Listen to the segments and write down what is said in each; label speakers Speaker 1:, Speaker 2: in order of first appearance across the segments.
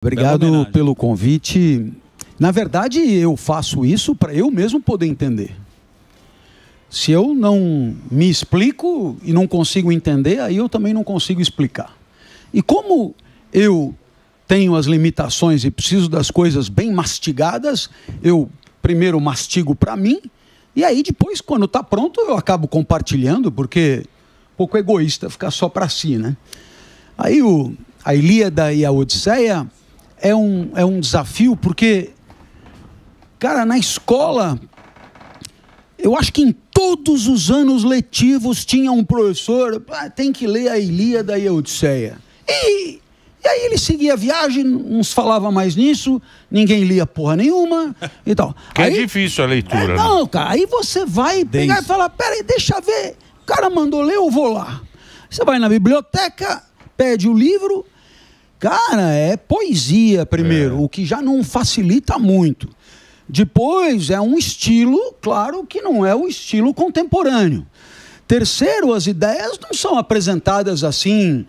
Speaker 1: Obrigado pelo convite. Na verdade, eu faço isso para eu mesmo poder entender. Se eu não me explico e não consigo entender, aí eu também não consigo explicar. E como eu tenho as limitações e preciso das coisas bem mastigadas, eu primeiro mastigo para mim, e aí depois, quando está pronto, eu acabo compartilhando, porque é um pouco egoísta ficar só para si, né? Aí a Ilíada e a Odisseia é um desafio, porque, cara, na escola, eu acho que em todos os anos letivos tinha um professor, tem que ler a Ilíada e a Odisseia. E aí ele seguia a viagem, uns falavam mais nisso, ninguém lia porra nenhuma e tal.
Speaker 2: Que aí, é difícil a leitura.
Speaker 1: Não, cara, aí você vai pegar e falar, peraí, deixa eu ver, o cara mandou ler, eu vou lá. Você vai na biblioteca, pede o livro. Cara, é poesia primeiro, o que já não facilita muito. Depois, é um estilo, claro, que não é o estilo contemporâneo. Terceiro, as ideias não são apresentadas assim,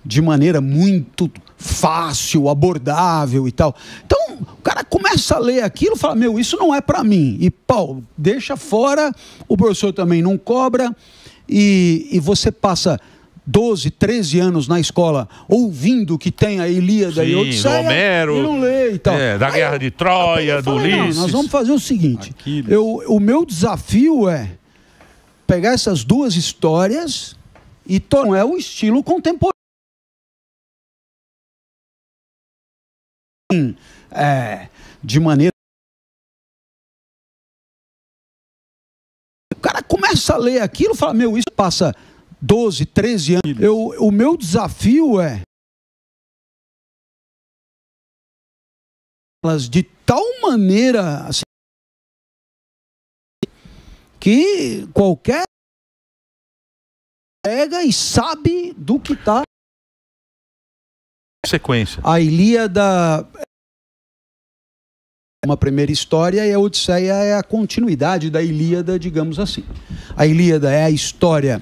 Speaker 1: de maneira muito fácil, abordável e tal. Então, o cara começa a ler aquilo e fala, meu, isso não é para mim. E, pau, deixa fora, o professor também não cobra, e você passa 12, 13 anos na escola ouvindo que tem a Ilíada e Odisseia,
Speaker 2: Homero,
Speaker 1: e não lê e tal.
Speaker 2: Da Guerra de Troia, do Ulisses.
Speaker 1: Nós vamos fazer o seguinte, o meu desafio é pegar essas duas histórias e tornar o estilo contemporâneo. De maneira... O cara começa a ler aquilo e fala, meu, isso passa 12, 13 anos. O meu desafio é elas de tal maneira assim, que qualquer pega e sabe do que está.
Speaker 2: Sequência.
Speaker 1: A Ilíada é uma primeira história e a Odisseia é a continuidade da Ilíada, digamos assim. A Ilíada é a história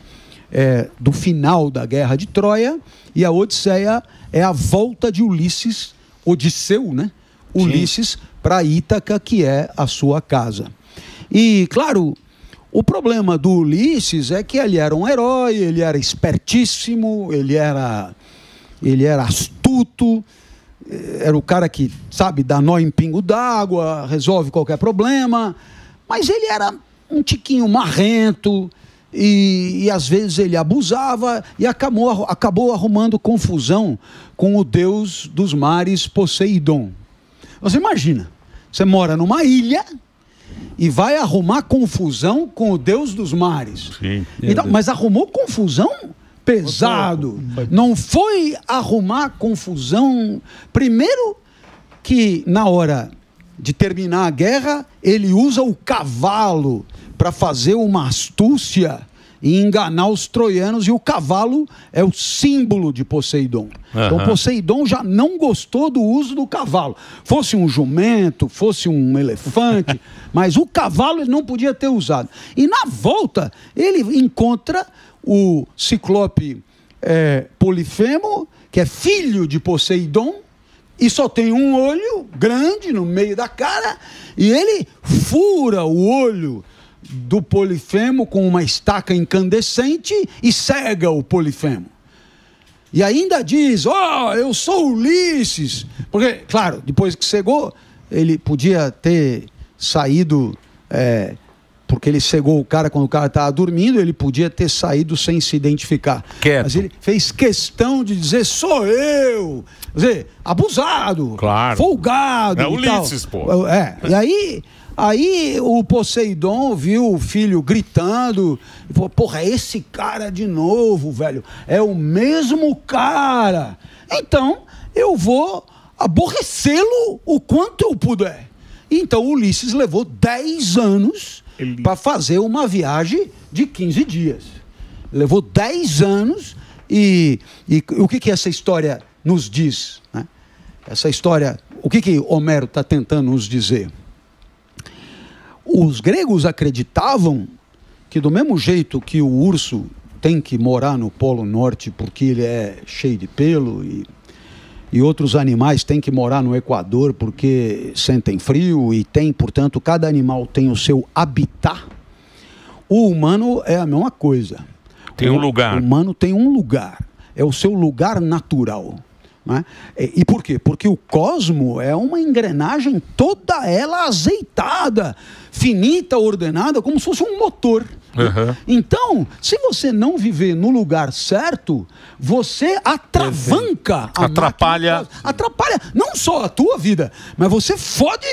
Speaker 1: do final da Guerra de Troia, e a Odisseia é a volta de Ulisses, Odisseu, né? Ulisses, para Ítaca, que é a sua casa. E, claro, o problema do Ulisses é que ele era um herói, ele era espertíssimo, ele era astuto, era o cara que, sabe, dá nó em pingo d'água, resolve qualquer problema, mas ele era um tiquinho marrento, e às vezes ele abusava e acabou arrumando confusão com o deus dos mares, Poseidon. Você imagina, você mora numa ilha e vai arrumar confusão com o deus dos mares.
Speaker 2: Sim.
Speaker 1: Então, mas arrumou confusão pesado. Não foi arrumar confusão. Primeiro que na hora de terminar a guerra, ele usa o cavalo para fazer uma astúcia e enganar os troianos, e o cavalo é o símbolo de Poseidon. Então Poseidon já não gostou do uso do cavalo. Fosse um jumento, fosse um elefante, mas o cavalo ele não podia ter usado. E na volta, ele encontra o ciclope Polifemo, que é filho de Poseidon, e só tem um olho grande no meio da cara, e ele fura o olho do Polifemo com uma estaca incandescente e cega o Polifemo. E ainda diz, eu sou Ulisses. Porque, claro, depois que cegou, ele podia ter saído, porque ele cegou o cara quando o cara estava dormindo, ele podia ter saído sem se identificar.
Speaker 2: Quieto.
Speaker 1: Mas ele fez questão de dizer, sou eu. Quer dizer, abusado,
Speaker 2: claro,
Speaker 1: folgado.
Speaker 2: É Ulisses, pô.
Speaker 1: E aí o Poseidon viu o filho gritando e falou, porra, é esse cara de novo, velho. É o mesmo cara. Então, eu vou aborrecê-lo o quanto eu puder. Então, Ulisses levou 10 anos para fazer uma viagem de 15 dias. Levou 10 anos e o que essa história nos diz, né? Essa história, o que Homero está tentando nos dizer? Os gregos acreditavam que do mesmo jeito que o urso tem que morar no Polo Norte porque ele é cheio de pelo e outros animais têm que morar no Equador porque sentem frio e tem, portanto, cada animal tem o seu habitat. O humano é a mesma coisa.
Speaker 2: Tem um lugar.
Speaker 1: O humano tem um lugar. É o seu lugar natural. Né? E por quê? Porque o cosmo é uma engrenagem toda ela azeitada, finita, ordenada, como se fosse um motor.
Speaker 2: Uhum.
Speaker 1: Então, se você não viver no lugar certo, você atravanca a
Speaker 2: atrapalha
Speaker 1: não só a tua vida, mas você fode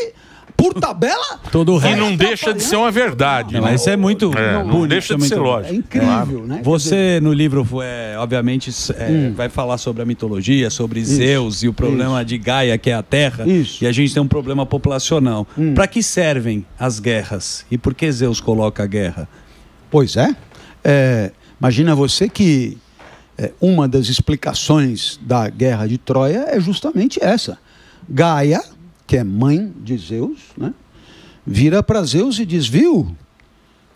Speaker 1: por tabela
Speaker 3: todo o resto.
Speaker 2: E não deixa de ser uma verdade.
Speaker 3: Não, mas isso é muito
Speaker 2: não deixa de ser lógico.
Speaker 1: É incrível, né?
Speaker 3: Você no livro, obviamente, vai falar sobre a mitologia, sobre Zeus e o problema de Gaia, que é a Terra. E a gente tem um problema populacional. Para que servem as guerras? E por que Zeus coloca a guerra?
Speaker 1: Pois é. Imagina você que uma das explicações da guerra de Troia é justamente essa. Gaia, que é mãe de Zeus, né, vira para Zeus e diz, viu,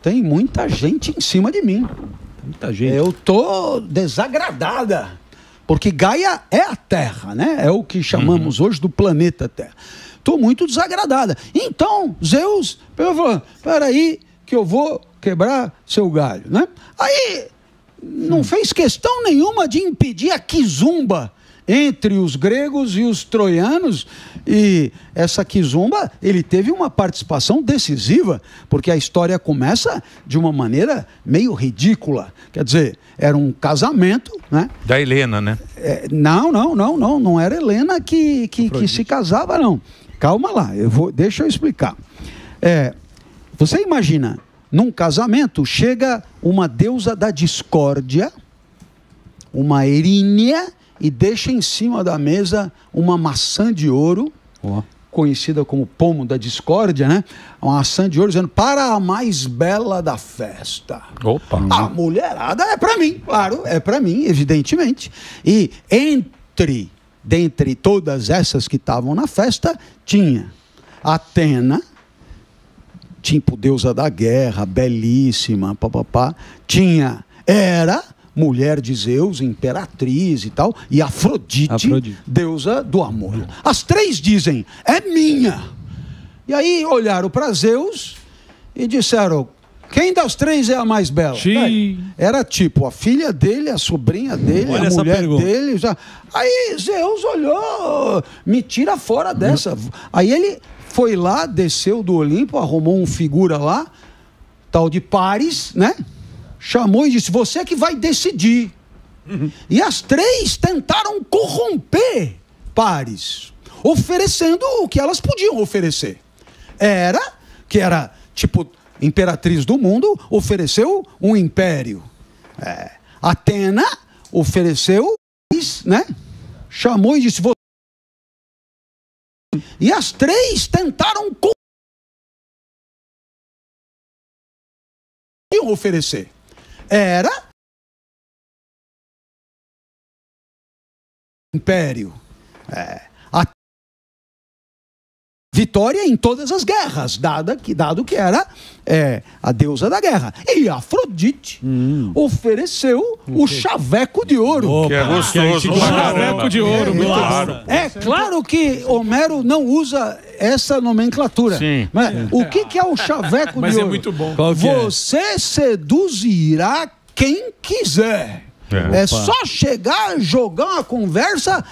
Speaker 1: tem muita gente em cima de mim.
Speaker 3: Muita gente.
Speaker 1: Eu tô desagradada, porque Gaia é a Terra, né? É o que chamamos hoje do planeta Terra. Tô muito desagradada. Então, Zeus falou, peraí que eu vou quebrar seu galho, né? Aí, não fez questão nenhuma de impedir a quizumba entre os gregos e os troianos, e essa quizumba, ele teve uma participação decisiva, porque a história começa de uma maneira meio ridícula. Quer dizer, era um casamento, né?
Speaker 2: Da Helena, né?
Speaker 1: Não era Helena que se casava, não. Calma lá, deixa eu explicar. Você imagina, num casamento, chega uma deusa da discórdia, uma Erínia, e deixa em cima da mesa uma maçã de ouro, conhecida como pomo da discórdia, né? Uma maçã de ouro dizendo, para a mais bela da festa.
Speaker 2: Opa!
Speaker 1: A mulherada é para mim, claro, é para mim, evidentemente. E dentre todas essas que estavam na festa, tinha Atena, tipo deusa da guerra, belíssima, tinha Hera, mulher de Zeus, imperatriz e tal, e Afrodite, deusa do amor. As três dizem, é minha. E aí olharam para Zeus e disseram, quem das três é a mais bela? Era tipo a filha dele, a sobrinha dele, a mulher dele. Aí Zeus olhou, me tira fora dessa. Aí ele foi lá, desceu do Olimpo, arrumou um figura lá, tal de Paris, né? Chamou e disse, você que vai decidir. E as três tentaram corromper Paris, oferecendo o que elas podiam oferecer. Hera, que era tipo imperatriz do mundo, ofereceu um império. Atena ofereceu, né? Chamou e disse, e as três tentaram oferecer. Era império. A vitória em todas as guerras, dado que era a deusa da guerra. E Afrodite ofereceu o chaveco de ouro.
Speaker 2: Que é gostoso.
Speaker 4: O chaveco de ouro,
Speaker 2: claro.
Speaker 1: É claro que Homero não usa essa nomenclatura.
Speaker 2: Sim.
Speaker 1: Mas o que é o chaveco de ouro?
Speaker 4: Mas é muito bom.
Speaker 1: Você seduzirá quem quiser. É só chegar, jogar uma conversa,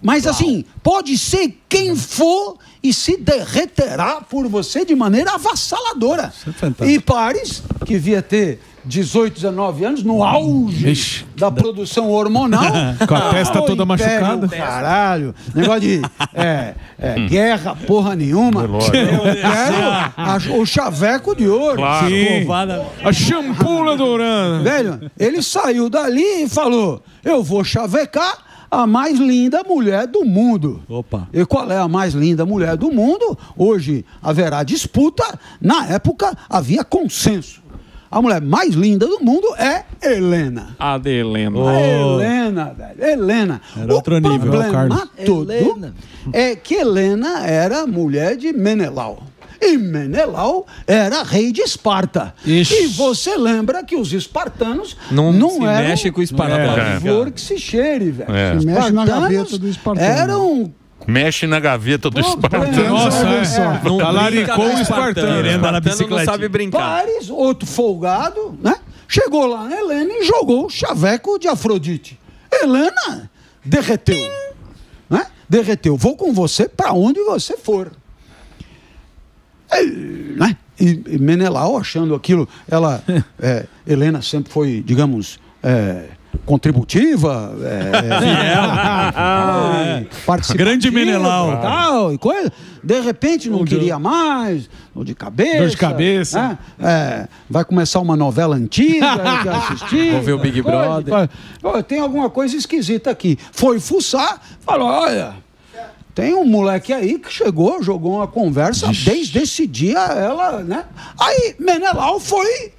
Speaker 1: mas assim, pode ser quem for e se derreterá por você de maneira avassaladora. E Paris, que devia ter 18, 19 anos, no auge da produção hormonal.
Speaker 4: Com a testa toda machucada.
Speaker 1: Caralho. Negócio de guerra, porra nenhuma. Eu quero o chaveco de ouro.
Speaker 2: Claro.
Speaker 4: A champula dourada.
Speaker 1: Velho, ele saiu dali e falou, eu vou chavecar a mais linda mulher do mundo. E qual é a mais linda mulher do mundo? Hoje haverá disputa. Na época havia consenso. A mulher mais linda do mundo é Helena.
Speaker 4: A de Helena.
Speaker 1: A Helena, velho. Helena.
Speaker 3: Era outro nível,
Speaker 1: o problema todo é que Helena era mulher de Menelau. E Menelau era rei de Esparta.
Speaker 4: Ixi.
Speaker 1: E você lembra que os espartanos
Speaker 3: Não se
Speaker 1: eram
Speaker 3: mexe com o espartano.
Speaker 1: flor que se cheire, velho.
Speaker 2: É.
Speaker 1: Os
Speaker 5: Se mexe na
Speaker 1: espartanos
Speaker 5: gaveta do espartano.
Speaker 1: eram
Speaker 2: Mexe na gaveta do
Speaker 1: Problema.
Speaker 2: espartano.
Speaker 4: Nossa, é.
Speaker 3: Não
Speaker 4: Talaricou
Speaker 3: brinca
Speaker 4: o
Speaker 3: com
Speaker 4: espartano.
Speaker 3: Querendo andar na
Speaker 4: Espartano
Speaker 3: bicicleta.
Speaker 4: não
Speaker 3: Não sabe brincar.
Speaker 1: Paris, outro folgado, né? Chegou lá na Helena e jogou o chaveco de Afrodite. Helena derreteu. Né? Derreteu. Vou com você para onde você for. Né? E Menelau achando aquilo, ela, Helena sempre foi, digamos, contributiva, participativa,
Speaker 3: Grande Menelau.
Speaker 1: tal, e coisa. De repente não queria mais, dor de cabeça. Né? Vai começar uma novela antiga, eu quero assistir.
Speaker 3: Vou ver o Big Brother.
Speaker 1: Tem alguma coisa esquisita aqui. Foi fuçar, falou, olha, tem um moleque aí que chegou, jogou uma conversa, desde esse dia ela, né? Aí Menelau foi,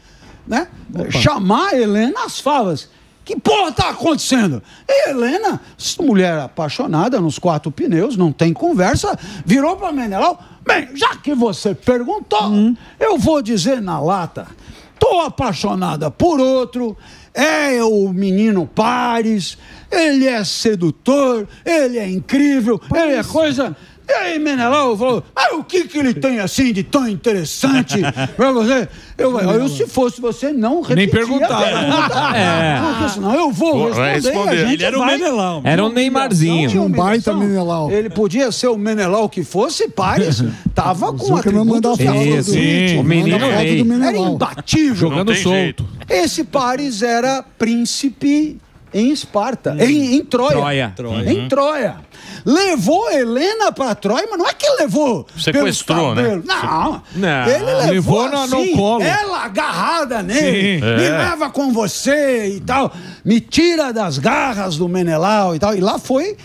Speaker 1: né, chamar a Helena às favas. Que porra tá acontecendo? E Helena, mulher apaixonada nos 4 pneus, não tem conversa, virou para Menelau. Bem, já que você perguntou, eu vou dizer na lata. Tô apaixonada por outro, é o menino Paris, ele é sedutor, ele é incrível, ele é coisa... E aí Menelau falou, mas o que ele tem assim de tão interessante pra você? Eu se fosse você, não repetia.
Speaker 4: Nem perguntava.
Speaker 1: Porque senão eu vou responder. A gente
Speaker 3: Ele era o Menelau.
Speaker 6: Era um Neymarzinho.
Speaker 1: Tinha
Speaker 5: Um baita Menelau.
Speaker 1: Ele podia ser o Menelau que fosse, Paris tava com
Speaker 5: Zuckerman manda
Speaker 1: atributos
Speaker 5: foto do
Speaker 6: Isso,
Speaker 5: Nietzsche,
Speaker 6: o menino
Speaker 5: manda foto
Speaker 6: Ney.
Speaker 5: do
Speaker 1: era
Speaker 5: Menelau.
Speaker 1: imbatível.
Speaker 4: Jogando
Speaker 2: Não tem
Speaker 4: solto.
Speaker 2: jeito.
Speaker 1: Esse Paris era príncipe em Esparta, em Troia. Em Troia. Levou Helena para Troia, mas não é que levou.
Speaker 2: Sequestrou,
Speaker 1: pelos cabelos.
Speaker 2: né?
Speaker 1: Não. Ele levou
Speaker 4: no
Speaker 1: assim,
Speaker 4: colo.
Speaker 1: ela agarrada nele.
Speaker 4: Sim.
Speaker 1: Me leva com você e tal. Me tira das garras do Menelau e tal. E lá foi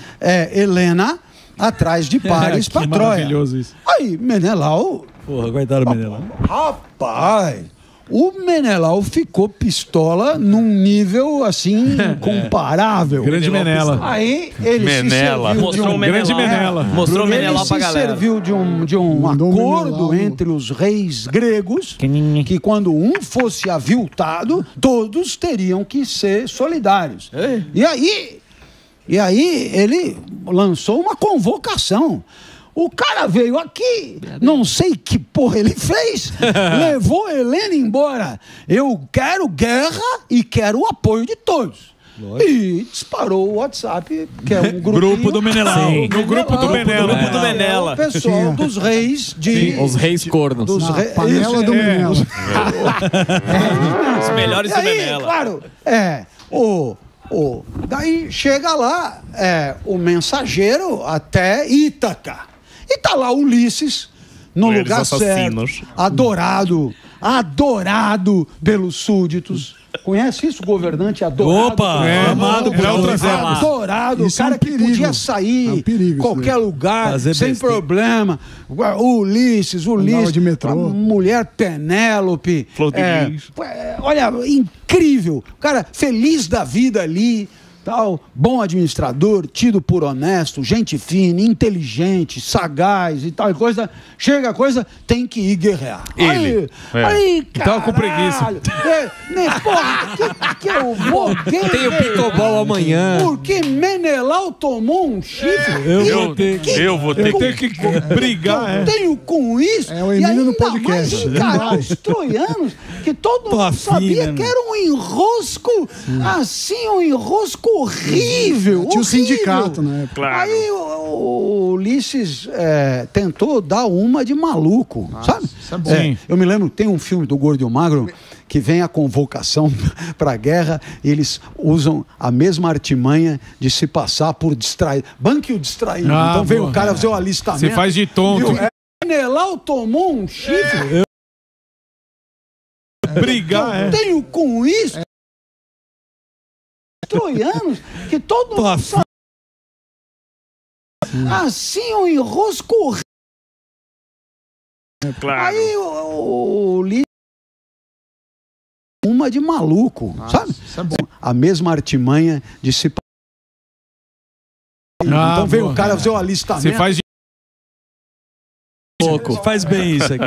Speaker 1: Helena atrás de Paris para Troia.
Speaker 4: Maravilhoso isso.
Speaker 1: Aí Menelau...
Speaker 3: Porra, coitado do Menelau.
Speaker 1: Rapaz, o Menelau ficou pistola num nível assim incomparável.
Speaker 4: Grande Menela.
Speaker 1: Aí ele
Speaker 2: Menela.
Speaker 1: se serviu de
Speaker 6: Mostrou o
Speaker 4: Grande Menela.
Speaker 6: Mostrou o
Speaker 1: ele
Speaker 6: Menelau pra
Speaker 1: se
Speaker 6: galera.
Speaker 1: serviu de um
Speaker 5: Mandou o
Speaker 1: acordo
Speaker 5: Menelau.
Speaker 1: entre os reis gregos que quando um fosse aviltado, todos teriam que ser solidários. E aí ele lançou uma convocação. O cara veio aqui, não sei que porra ele fez, levou Helena embora. Eu quero guerra e quero o apoio de todos. E disparou o WhatsApp, que é um
Speaker 3: Grupo do Menelau.
Speaker 4: Sim. No grupo do Menela.
Speaker 3: Grupo do Menela.
Speaker 1: O pessoal dos reis de...
Speaker 6: Os reis cornos.
Speaker 1: Dos
Speaker 5: Na panela do Menela.
Speaker 3: Os melhores
Speaker 1: E
Speaker 3: do
Speaker 1: aí,
Speaker 3: Menela.
Speaker 1: claro, daí chega lá o mensageiro até Ítaca. E tá lá Ulisses, no
Speaker 6: Eles
Speaker 1: lugar
Speaker 6: assassinos.
Speaker 1: certo, adorado pelos súditos. Conhece isso, governante adorado?
Speaker 3: Opa, amado por
Speaker 4: outra
Speaker 3: todos.
Speaker 1: Adorado, o
Speaker 5: Isso é
Speaker 1: cara
Speaker 5: um
Speaker 1: que
Speaker 5: perigo.
Speaker 1: podia sair
Speaker 5: É um perigo isso
Speaker 1: qualquer
Speaker 5: daí.
Speaker 1: lugar,
Speaker 3: Fazer
Speaker 1: sem
Speaker 3: besteira.
Speaker 1: problema. Ulisses,
Speaker 5: de metrô.
Speaker 1: a mulher Penélope.
Speaker 2: Flor de Lis.
Speaker 1: Olha, incrível. O cara feliz da vida ali. Tal, bom administrador, tido por honesto, gente fina, inteligente, sagaz e tal coisa. Chega a coisa, tem que ir guerrear.
Speaker 2: Ele.
Speaker 1: Aí,
Speaker 4: Tava com preguiça.
Speaker 1: Porra, que eu vou guerrear.
Speaker 6: Tem o pickleball amanhã.
Speaker 1: Porque Menelau tomou um chifre.
Speaker 2: Eu vou ter
Speaker 4: Eu tenho que brigar,
Speaker 1: Eu tenho com isso.
Speaker 5: É o
Speaker 1: e
Speaker 5: Emílio no
Speaker 1: ainda
Speaker 5: podcast.
Speaker 1: mais encarar os troianos, que todo mundo sabia que era um enrosco, assim, um enrosco horrível.
Speaker 5: Tinha o
Speaker 1: horrível.
Speaker 5: sindicato na época.
Speaker 2: Claro.
Speaker 1: Aí o Ulisses tentou dar uma de maluco, sabe?
Speaker 4: isso é bom. Sim.
Speaker 1: Eu me lembro, tem um filme do Gordo e o Magro que vem a convocação para a guerra e eles usam a mesma artimanha de se passar por distraído. Banque o distraído.
Speaker 4: Ah,
Speaker 1: Então vem
Speaker 4: boa.
Speaker 1: o cara fazer o alistamento.
Speaker 4: Você faz de tonto.
Speaker 1: E o Menelau tomou um chifre.
Speaker 4: Brigar,
Speaker 1: Eu tenho com isso troianos que todo mundo sabe. Assim, um enrosco horrível.
Speaker 2: Claro.
Speaker 1: Aí o Ulisses uma de maluco, sabe?
Speaker 4: Isso é bom.
Speaker 1: A mesma artimanha de se então vem
Speaker 4: boa.
Speaker 1: o cara fazer o alistamento.
Speaker 4: Você faz de
Speaker 6: pouco.
Speaker 3: Faz bem isso aqui.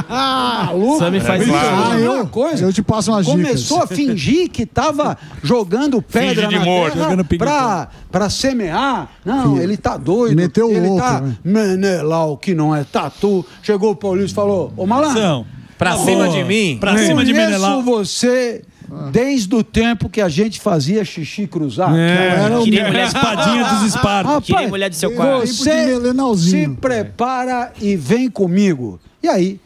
Speaker 1: Maluco.
Speaker 6: Sammy faz
Speaker 2: É
Speaker 6: isso.
Speaker 2: claro.
Speaker 1: Uma coisa.
Speaker 5: Eu te passo umas
Speaker 1: Começou
Speaker 5: dicas.
Speaker 1: a fingir que estava jogando pedra
Speaker 2: Finge de
Speaker 1: na
Speaker 2: morto.
Speaker 3: Jogando
Speaker 1: terra pra semear. Não, ele tá doido.
Speaker 5: Meteu o
Speaker 1: ele
Speaker 5: louco,
Speaker 1: tá
Speaker 5: né?
Speaker 1: Menelau, que não é tatu. Chegou o Paulista e falou, ô malandro,
Speaker 3: São.
Speaker 6: Pra cima de mim.
Speaker 3: Pra cima de
Speaker 1: conheço
Speaker 3: Menelau.
Speaker 1: você desde o tempo que a gente fazia xixi cruzado.
Speaker 5: Era o
Speaker 7: Tirei mulher
Speaker 3: Espadinha dos Espartas.
Speaker 7: Tirei mulher do seu quarto.
Speaker 1: Você
Speaker 5: Tempo de Melenauzinho.
Speaker 1: se prepara e vem comigo. E aí,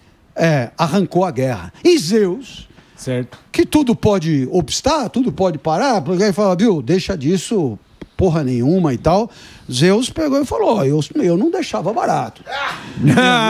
Speaker 1: arrancou a guerra. E Zeus,
Speaker 6: Certo.
Speaker 1: que tudo pode obstar, tudo pode parar, porque aí fala, viu, deixa disso porra nenhuma e tal. Zeus pegou e falou, eu não deixava barato.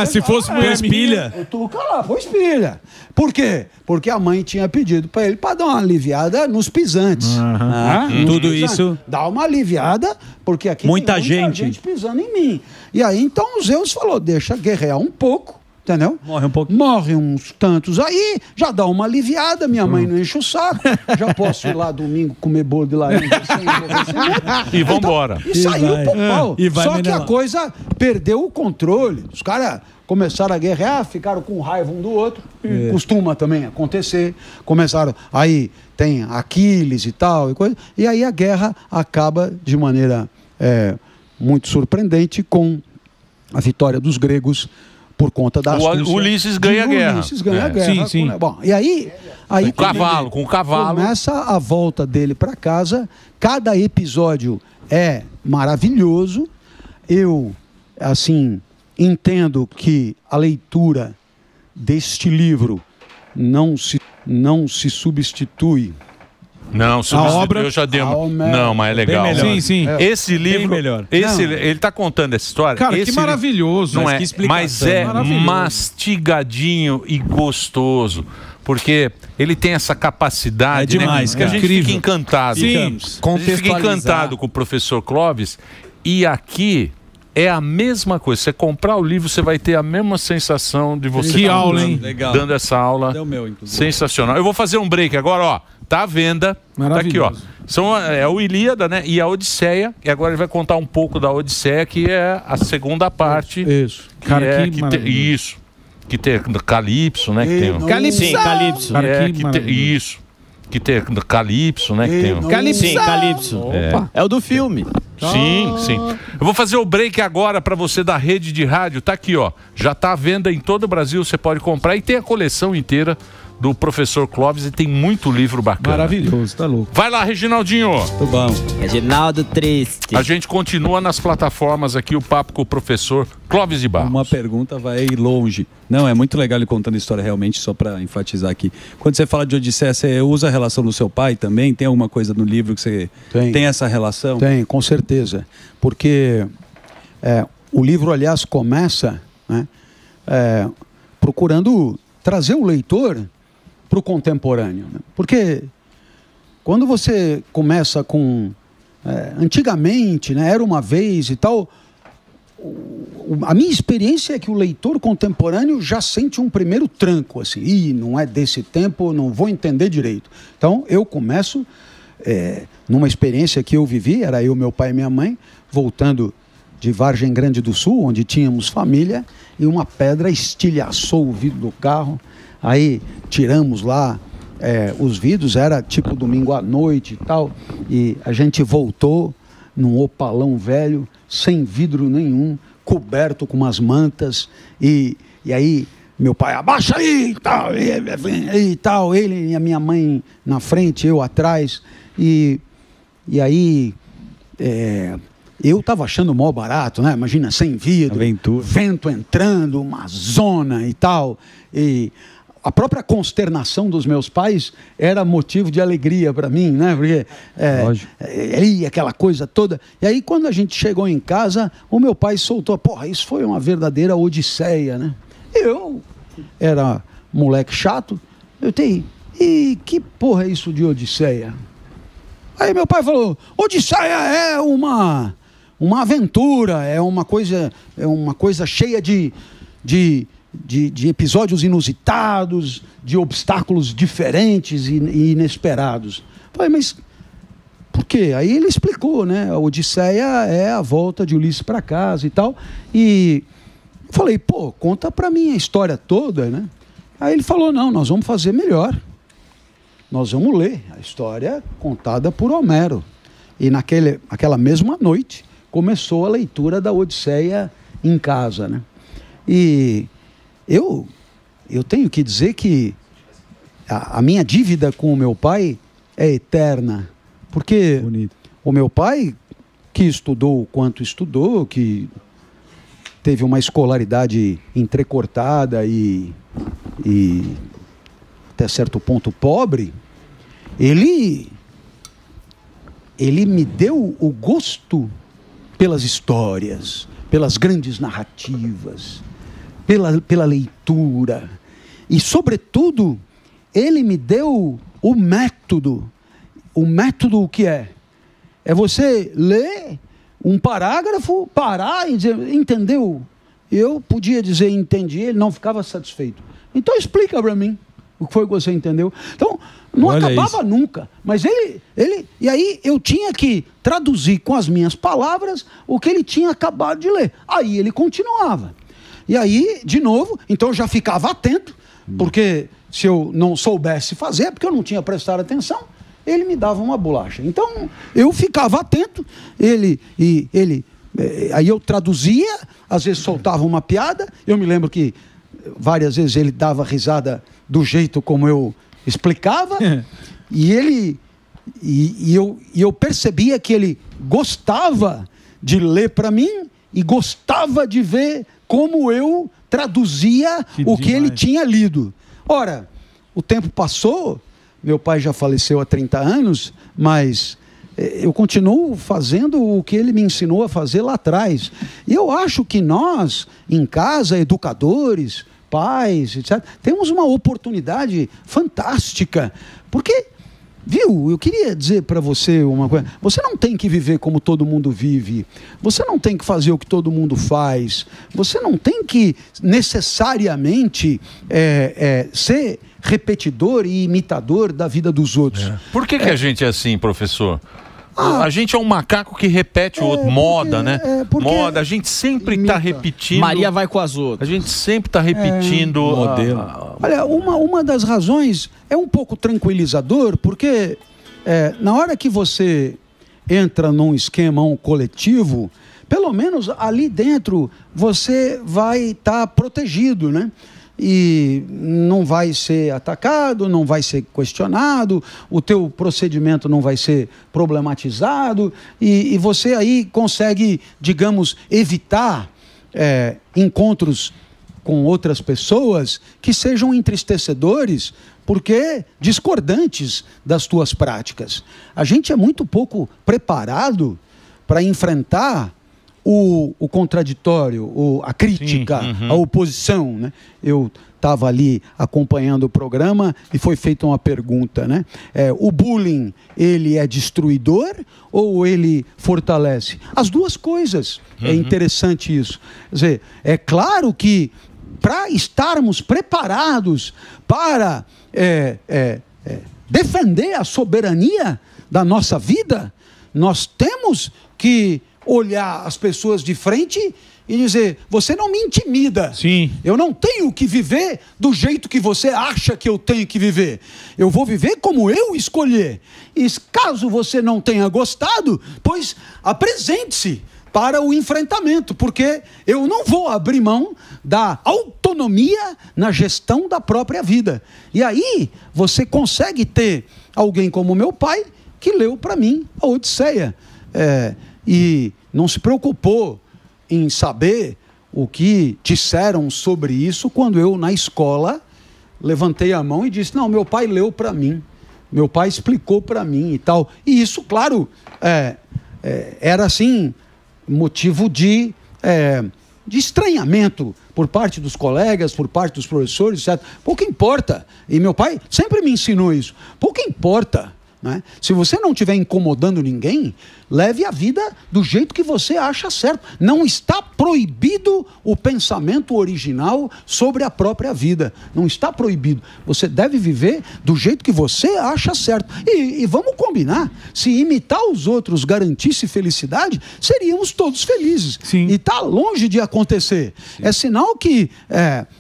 Speaker 4: Se fosse mulher minha.
Speaker 3: Pilha.
Speaker 1: Eu tô calado, pôs pilha. Por quê? Porque a mãe tinha pedido pra ele pra dar uma aliviada nos pisantes. Nos
Speaker 3: Tudo
Speaker 1: pisantes.
Speaker 3: isso.
Speaker 1: Dá uma aliviada, porque aqui
Speaker 3: Muita
Speaker 1: tem
Speaker 3: gente.
Speaker 1: pisando em mim. E aí, então, o Zeus falou, deixa guerrear um pouco, entendeu?
Speaker 3: Morre um pouquinho.
Speaker 1: Morre uns tantos aí, já dá uma aliviada, minha mãe não enche o saco, já posso ir lá domingo comer bolo de laranja sem aborrecimento.
Speaker 2: E vambora.
Speaker 1: E saiu
Speaker 3: vai.
Speaker 1: pro pau.
Speaker 3: E vai
Speaker 1: Só que a
Speaker 3: Menelau.
Speaker 1: coisa perdeu o controle. Os caras começaram a guerrear, ficaram com raiva um do outro. Costuma também acontecer. Começaram. Aí tem Aquiles e tal. E aí a guerra acaba de maneira muito surpreendente com a vitória dos gregos por conta da astúcia.
Speaker 2: Ulisses ganha a
Speaker 1: de
Speaker 2: guerra.
Speaker 1: Ulisses ganha a
Speaker 2: É.
Speaker 1: guerra.
Speaker 4: Sim.
Speaker 1: Bom, e aí
Speaker 2: Com o cavalo.
Speaker 1: começa a volta dele para casa. Cada episódio é maravilhoso. Eu, assim, entendo que a leitura deste livro não se substitui.
Speaker 2: Não, substituiu,
Speaker 4: obra-
Speaker 2: eu já dei uma...
Speaker 1: a Homero-
Speaker 2: Não, mas é legal.
Speaker 3: Bem melhor.
Speaker 4: Sim, sim.
Speaker 2: Esse livro,
Speaker 3: melhor.
Speaker 2: ele tá contando essa história.
Speaker 4: Cara,
Speaker 2: esse
Speaker 4: que maravilhoso.
Speaker 2: Não
Speaker 4: Mas
Speaker 2: é,
Speaker 4: que explicação
Speaker 2: mas é
Speaker 4: maravilhosa.
Speaker 2: mastigadinho e gostoso, porque ele tem essa capacidade,
Speaker 3: É demais,
Speaker 2: né, que a
Speaker 3: cara.
Speaker 2: gente
Speaker 4: Incrível.
Speaker 2: fica encantado.
Speaker 4: Sim.
Speaker 2: A gente fica
Speaker 6: Contextualizar.
Speaker 2: encantado com o professor Clóvis, e aqui é a mesma coisa. Você comprar o livro, você vai ter a mesma sensação de você
Speaker 4: Que
Speaker 2: tá
Speaker 4: aula, hein?
Speaker 3: Legal.
Speaker 2: dando essa aula.
Speaker 3: É o meu, inclusive.
Speaker 2: Sensacional. Eu vou fazer um break agora, ó. Tá à venda. Tá aqui, ó. É o Ilíada, né? E a Odisseia. E agora ele vai contar um pouco da Odisseia, que é a segunda parte.
Speaker 1: Isso.
Speaker 4: Cara, que
Speaker 2: tem,
Speaker 4: maravilhoso.
Speaker 2: isso. Que tem Calypso, né? Que tem,
Speaker 1: não-
Speaker 4: Calypso.
Speaker 7: Sim, Calypso.
Speaker 4: Cara,
Speaker 2: é,
Speaker 4: que
Speaker 2: que tem,
Speaker 4: maravilhoso.
Speaker 2: isso. Que tem Calypso, né? Que tem,
Speaker 1: não-
Speaker 4: Calypso.
Speaker 7: Sim, Calypso. É o do filme.
Speaker 2: Sim. Eu vou fazer o break agora para você da rede de rádio. Tá aqui, ó. Já tá à venda em todo o Brasil, você pode comprar. E tem a coleção inteira do professor Clóvis e tem muito livro bacana.
Speaker 4: Maravilhoso, tá louco.
Speaker 2: Vai lá, Reginaldinho.
Speaker 3: Muito bom.
Speaker 7: Reginaldo Triste.
Speaker 2: A gente continua nas plataformas aqui, o papo com o professor Clóvis de Barros.
Speaker 3: Uma pergunta vai longe. Não, é muito legal ele contando a história realmente, só para enfatizar aqui. Quando você fala de Odisseia, você usa a relação do seu pai também? Tem alguma coisa no livro que você tem essa relação?
Speaker 1: Tem, com certeza. Porque o livro, aliás, começa, né, procurando trazer o leitor para o contemporâneo. Né? Porque quando você começa com... antigamente, né, era uma vez e tal... A minha experiência é que o leitor contemporâneo já sente um primeiro tranco, assim, Ih, não é desse tempo, não vou entender direito. Então, eu começo, numa experiência que eu vivi, era eu, meu pai e minha mãe, voltando de Vargem Grande do Sul, onde tínhamos família, e uma pedra estilhaçou o vidro do carro, aí tiramos lá os vidros, era tipo domingo à noite e tal, e a gente voltou num opalão velho, sem vidro nenhum, coberto com umas mantas, e aí meu pai, abaixa aí, e tal, ele e a minha mãe na frente, eu atrás, e aí eu estava achando mó barato, né? Imagina, sem vidro,
Speaker 3: Aventura.
Speaker 1: vento entrando, uma zona e tal, e a própria consternação dos meus pais era motivo de alegria para mim, né? Porque aquela coisa toda. E aí, quando a gente chegou em casa, o meu pai soltou: porra, isso foi uma verdadeira odisseia, né? Eu era moleque chato, eu tenho. E que porra é isso de odisseia? Aí meu pai falou: odisseia é uma aventura, é uma coisa cheia de episódios inusitados, de obstáculos diferentes e inesperados. Falei, mas por quê? Aí ele explicou, né? A Odisseia é a volta de Ulisses para casa e tal. E Eu falei, pô, conta para mim a história toda, né? Aí ele falou, não, nós vamos fazer melhor. Nós vamos ler a história contada por Homero. E naquela mesma noite começou a leitura da Odisseia em casa, né? E eu tenho que dizer que a minha dívida com o meu pai é eterna. Porque o meu pai, que estudou o quanto estudou, que teve uma escolaridade entrecortada e até certo ponto pobre, ele me deu o gosto pelas histórias, pelas grandes narrativas, pela leitura. E, sobretudo, ele me deu o método. O método o que é? É você ler um parágrafo, parar e dizer, entendeu? Eu podia dizer, entendi, ele não ficava satisfeito. Então explica para mim o que foi que você entendeu. Então, não acabava nunca. Mas ele... E aí eu tinha que traduzir com as minhas palavras o que ele tinha acabado de ler. Aí ele continuava. E aí, de novo, então eu já ficava atento, porque se eu não soubesse fazer, porque eu não tinha prestado atenção, ele me dava uma bolacha. Então, eu ficava atento, aí eu traduzia, às vezes soltava uma piada, eu me lembro que várias vezes ele dava risada do jeito como eu explicava, e eu percebia que ele gostava de ler para mim e gostava de ver como eu traduzia o que ele tinha lido. Ora, o tempo passou, meu pai já faleceu há 30 anos, mas eu continuo fazendo o que ele me ensinou a fazer lá atrás. E eu acho que nós, em casa, educadores, pais, etc., temos uma oportunidade fantástica. Porque, viu, eu queria dizer para você uma coisa. Você não tem que viver como todo mundo vive. Você não tem que fazer o que todo mundo faz. Você não tem que necessariamente ser repetidor e imitador da vida dos outros.
Speaker 2: Por que a gente é assim, professor? A gente é um macaco que repete o outro. Moda, né? Moda. A gente sempre está repetindo.
Speaker 7: Maria vai com as outras.
Speaker 2: A gente sempre está repetindo o modelo.
Speaker 1: Olha, uma das razões é um pouco tranquilizador, porque na hora que você entra num esquema coletivo, pelo menos ali dentro você vai estar protegido, né? E não vai ser atacado, não vai ser questionado, o teu procedimento não vai ser problematizado e você aí consegue, digamos, evitar encontros com outras pessoas que sejam entristecedores, porque discordantes das tuas práticas. A gente é muito pouco preparado para enfrentar o contraditório, a crítica, a oposição, né? Eu estava ali acompanhando o programa e foi feita uma pergunta, né? O bullying, ele é destruidor ou ele fortalece? As duas coisas. É interessante isso. Quer dizer, é claro que para estarmos preparados para defender a soberania da nossa vida, nós temos que olhar as pessoas de frente e dizer, você não me intimida.
Speaker 4: Sim.
Speaker 1: Eu não tenho que viver do jeito que você acha que eu tenho que viver. Eu vou viver como eu escolher. E caso você não tenha gostado, pois apresente-se para o enfrentamento, porque eu não vou abrir mão da autonomia na gestão da própria vida. E aí você consegue ter alguém como meu pai, que leu para mim a Odisseia. E não se preocupou em saber o que disseram sobre isso quando eu, na escola, levantei a mão e disse, não, meu pai leu para mim, meu pai explicou para mim e tal. E isso, claro, era assim, motivo de estranhamento por parte dos colegas, por parte dos professores, etc. Pouco importa, e meu pai sempre me ensinou isso, pouco importa né? Se você não estiver incomodando ninguém, leve a vida do jeito que você acha certo. Não está proibido o pensamento original sobre a própria vida. Não está proibido. Você deve viver do jeito que você acha certo. E vamos combinar, se imitar os outros garantisse felicidade, seríamos todos felizes.
Speaker 4: Sim.
Speaker 1: E está longe de acontecer. Sim. É sinal que,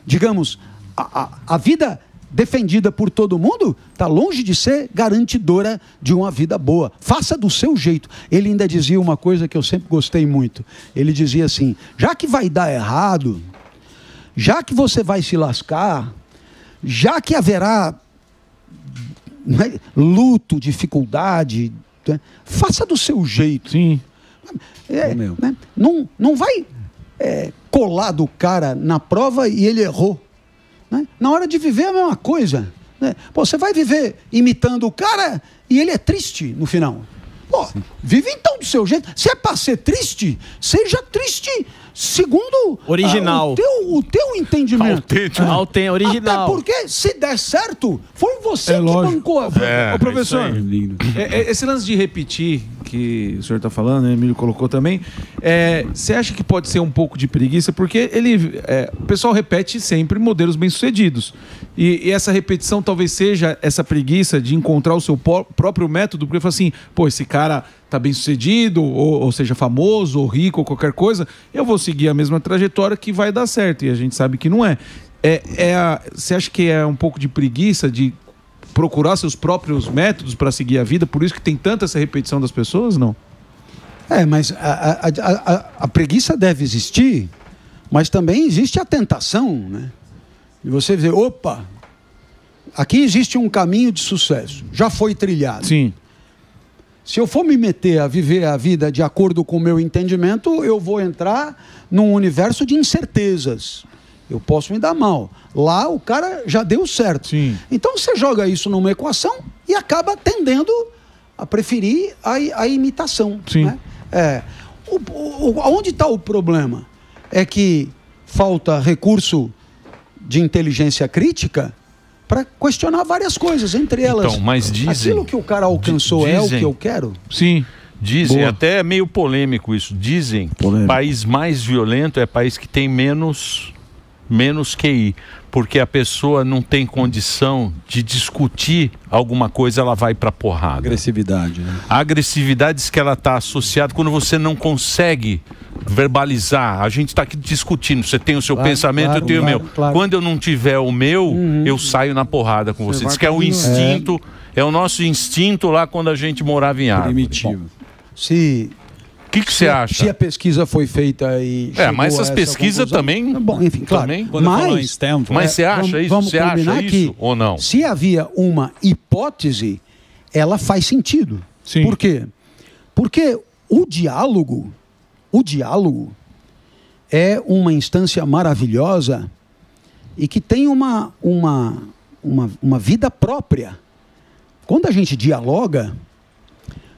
Speaker 1: digamos, a vida defendida por todo mundo está longe de ser garantidora de uma vida boa. Faça do seu jeito. Ele ainda dizia uma coisa que eu sempre gostei muito. Ele dizia assim, já que vai dar errado, já que você vai se lascar, já que haverá, né, luto, dificuldade, né, faça do seu jeito.
Speaker 4: Sim.
Speaker 1: Né, não vai colar do cara na prova e ele errou. Né? Na hora de viver é a mesma coisa. Né? Pô, você vai viver imitando o cara e ele é triste no final. Pô, vive então do seu jeito. Se é para ser triste, seja triste segundo
Speaker 7: original.
Speaker 1: O teu entendimento.
Speaker 7: Original.
Speaker 1: Até porque, se der certo, foi você que bancou.
Speaker 4: Ô, professor, esse lance de repetir que o senhor está falando, né, Emílio colocou também, você acha que pode ser um pouco de preguiça? Porque o pessoal repete sempre modelos bem-sucedidos. E essa repetição talvez seja essa preguiça de encontrar o seu próprio método, porque fala assim, pô, esse cara tá bem sucedido, ou seja, famoso, ou rico, ou qualquer coisa, eu vou seguir a mesma trajetória que vai dar certo, e a gente sabe que não é. Você acha que é um pouco de preguiça de procurar seus próprios métodos para seguir a vida, por isso que tem tanta essa repetição das pessoas, não?
Speaker 1: Mas a preguiça deve existir, mas também existe a tentação, né? E você dizer, opa, aqui existe um caminho de sucesso, já foi trilhado.
Speaker 4: Sim.
Speaker 1: Se eu for me meter a viver a vida de acordo com o meu entendimento, eu vou entrar num universo de incertezas. Eu posso me dar mal. Lá o cara já deu certo.
Speaker 4: Sim.
Speaker 1: Então você joga isso numa equação e acaba tendendo a preferir a imitação.
Speaker 4: Sim.
Speaker 1: Né? Onde está o problema? É que falta recurso de inteligência crítica para questionar várias coisas, entre elas.
Speaker 2: Então, mas dizem,
Speaker 1: aquilo que o cara alcançou é o que eu quero?
Speaker 4: Sim.
Speaker 2: Dizem, até é meio polêmico isso, dizem que o país mais violento é país que tem menos QI, porque a pessoa não tem condição de discutir alguma coisa, ela vai para porrada.
Speaker 3: Agressividade, né?
Speaker 2: A agressividade diz que ela está associada quando você não consegue verbalizar. A gente está aqui discutindo, você tem o seu pensamento, eu tenho o meu.
Speaker 1: Claro.
Speaker 2: Quando eu não tiver o meu, eu saio na porrada com você. Diz que é o instinto, é o nosso instinto lá quando a gente morava em árvore.
Speaker 3: Primitivo.
Speaker 2: O que você acha?
Speaker 1: Se a pesquisa foi feita e
Speaker 2: mas essas pesquisas também...
Speaker 1: Bom, enfim, claro.
Speaker 2: Também,
Speaker 1: mas
Speaker 2: você acha isso?
Speaker 1: Vamos
Speaker 2: você acha
Speaker 1: que,
Speaker 2: isso ou não?
Speaker 1: Se havia uma hipótese, ela faz sentido.
Speaker 4: Sim.
Speaker 1: Por quê? Porque o diálogo é uma instância maravilhosa e que tem uma vida própria. Quando a gente dialoga,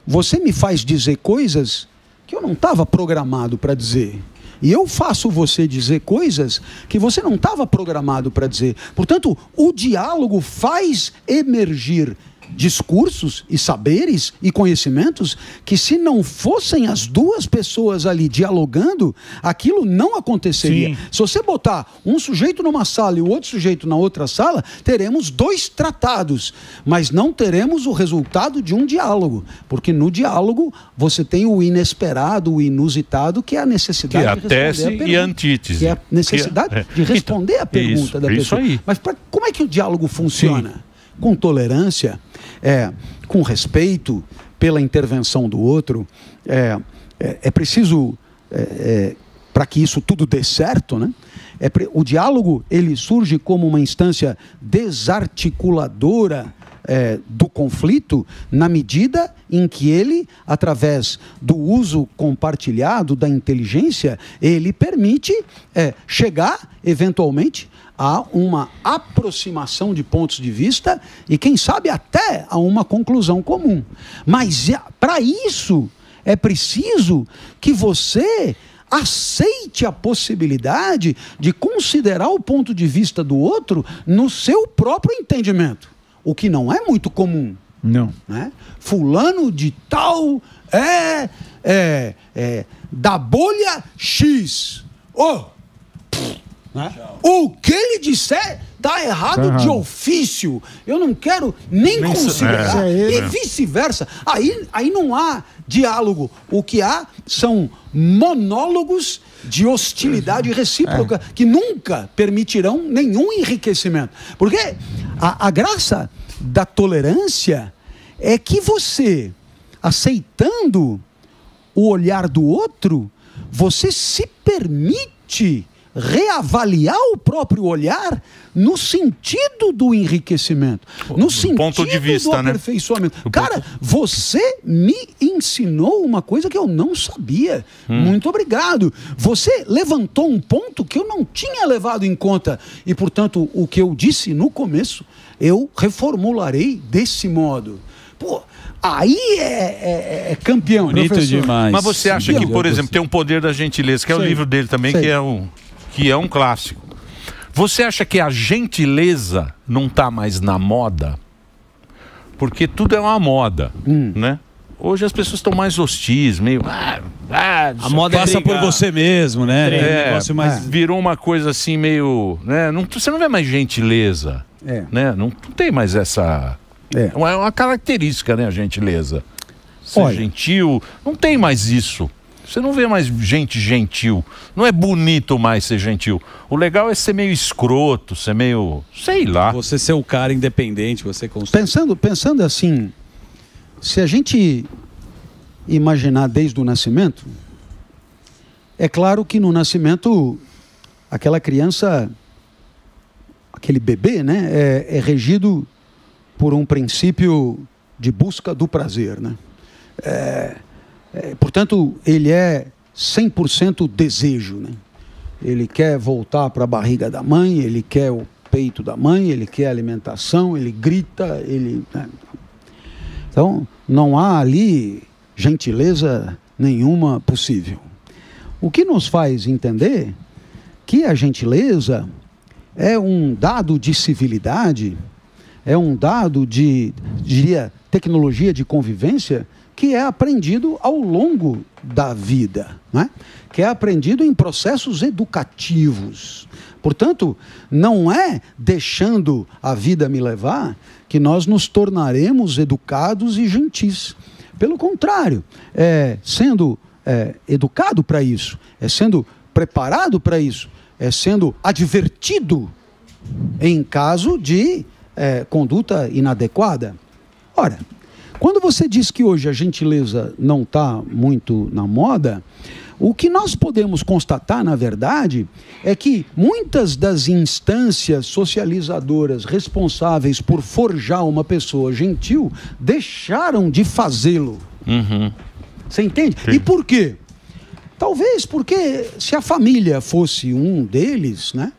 Speaker 1: você me faz dizer coisas que eu não estava programado para dizer. E eu faço você dizer coisas que você não estava programado para dizer. Portanto, o diálogo faz emergir discursos e saberes e conhecimentos que, se não fossem as duas pessoas ali dialogando, aquilo não aconteceria.
Speaker 4: Sim.
Speaker 1: Se você botar um sujeito numa sala e o outro sujeito na outra sala, teremos dois tratados, mas não teremos o resultado de um diálogo, porque no diálogo você tem o inesperado, o inusitado, que é a necessidade
Speaker 2: que é a
Speaker 1: de responder
Speaker 2: tese
Speaker 1: a pergunta,
Speaker 2: e a antítese.
Speaker 1: que é a necessidade de responder a pergunta da pessoa.
Speaker 2: Isso aí.
Speaker 1: Mas como é que o diálogo funciona? Com tolerância, com respeito pela intervenção do outro. É preciso, para que isso tudo dê certo, né? O diálogo, ele surge como uma instância desarticuladora do conflito, na medida em que ele, através do uso compartilhado da inteligência, ele permite chegar, eventualmente, a uma aproximação de pontos de vista e, quem sabe, até a uma conclusão comum. Mas, para isso, é preciso que você aceite a possibilidade de considerar o ponto de vista do outro no seu próprio entendimento, o que não é muito comum.
Speaker 4: Não.
Speaker 1: Né? Fulano de tal da bolha X. Né? O que ele disser está errado de ofício. Eu não quero nem considerar. E vice-versa. Aí não há diálogo. O que há são monólogos de hostilidade recíproca que nunca permitirão nenhum enriquecimento. Porque a graça da tolerância é que você, aceitando o olhar do outro, você se permite reavaliar o próprio olhar no sentido do enriquecimento, no sentido
Speaker 2: ponto de vista,
Speaker 1: do aperfeiçoamento. Cara, você me ensinou uma coisa que eu não sabia. Muito obrigado. Você levantou um ponto que eu não tinha levado em conta e, portanto, o que eu disse no começo, eu reformularei desse modo. Pô, aí é campeão.
Speaker 3: Bonito
Speaker 1: professor.
Speaker 3: demais.
Speaker 2: Mas você acha que, por exemplo, tem um Poder da Gentileza, que é o livro dele também, que é um clássico. Você acha que a gentileza não está mais na moda? Porque tudo é uma moda, né? Hoje as pessoas estão mais hostis, meio...
Speaker 3: a moda passa por você mesmo, né?
Speaker 2: Virou uma coisa assim meio... Né? Você não vê mais gentileza, né? Não tem mais essa... É uma característica, né, a gentileza. Ser gentil, não tem mais isso. Você não vê mais gente gentil. Não é bonito mais ser gentil. O legal é ser meio escroto, ser meio... sei lá.
Speaker 3: Você ser o cara independente, você construir.
Speaker 1: Pensando assim, se a gente imaginar desde o nascimento, é claro que no nascimento, aquela criança, aquele bebê, né, é regido por um princípio de busca do prazer, né? Portanto, ele é 100% desejo, né? Ele quer voltar para a barriga da mãe, ele quer o peito da mãe, ele quer alimentação, ele grita, né? Então, não há ali gentileza nenhuma possível. O que nos faz entender que a gentileza é um dado de civilidade, é um dado de, diria, tecnologia de convivência que é aprendido ao longo da vida, né? Que é aprendido em processos educativos. Portanto, não é deixando a vida me levar que nós nos tornaremos educados e gentis. Pelo contrário, sendo educado para isso, sendo preparado para isso, sendo advertido em caso de conduta inadequada. Ora, quando você diz que hoje a gentileza não está muito na moda, o que nós podemos constatar, na verdade, é que muitas das instâncias socializadoras responsáveis por forjar uma pessoa gentil deixaram de fazê-lo. Você entende? Sim. E por quê? Talvez porque se a família fosse um deles, né?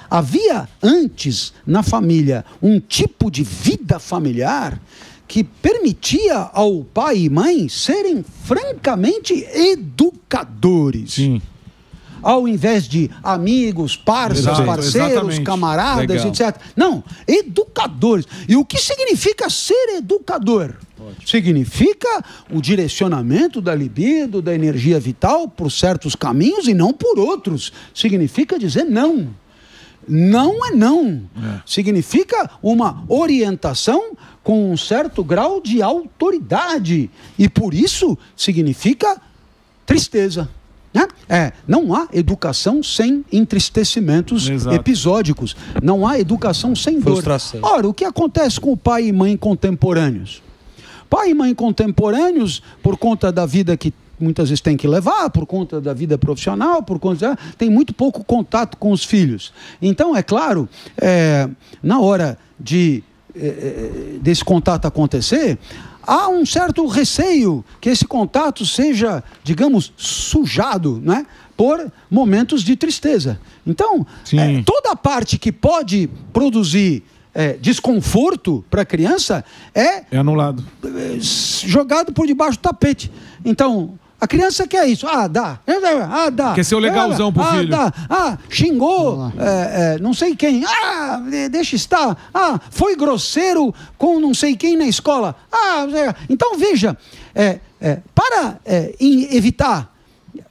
Speaker 1: Havia antes na família um tipo de vida familiar que permitia ao pai e mãe serem francamente educadores. Sim. Ao invés de amigos, parceiros, camaradas, etc. Não, educadores. E o que significa ser educador? Significa o direcionamento da libido, da energia vital por certos caminhos e não por outros. Significa dizer não. Não é não. Significa uma orientação com um certo grau de autoridade. E por isso significa tristeza. Né? Não há educação sem entristecimentos episódicos. Não há educação sem frustração. Dor. Ora, o que acontece com o pai e mãe contemporâneos? Pai e mãe contemporâneos, por conta da vida que muitas vezes tem que levar, por conta da vida profissional, tem muito pouco contato com os filhos. Então, é claro, na hora desse contato acontecer, há um certo receio que esse contato seja, digamos, sujado, né, por momentos de tristeza. Então, toda a parte que pode produzir desconforto para a criança é
Speaker 4: anulado,
Speaker 1: jogado por debaixo do tapete. Então, A criança quer isso. Dá. Dá.
Speaker 4: Quer ser o legalzão pro filho.
Speaker 1: Dá. Xingou não sei quem. Deixa estar. Foi grosseiro com não sei quem na escola. Então, veja, para evitar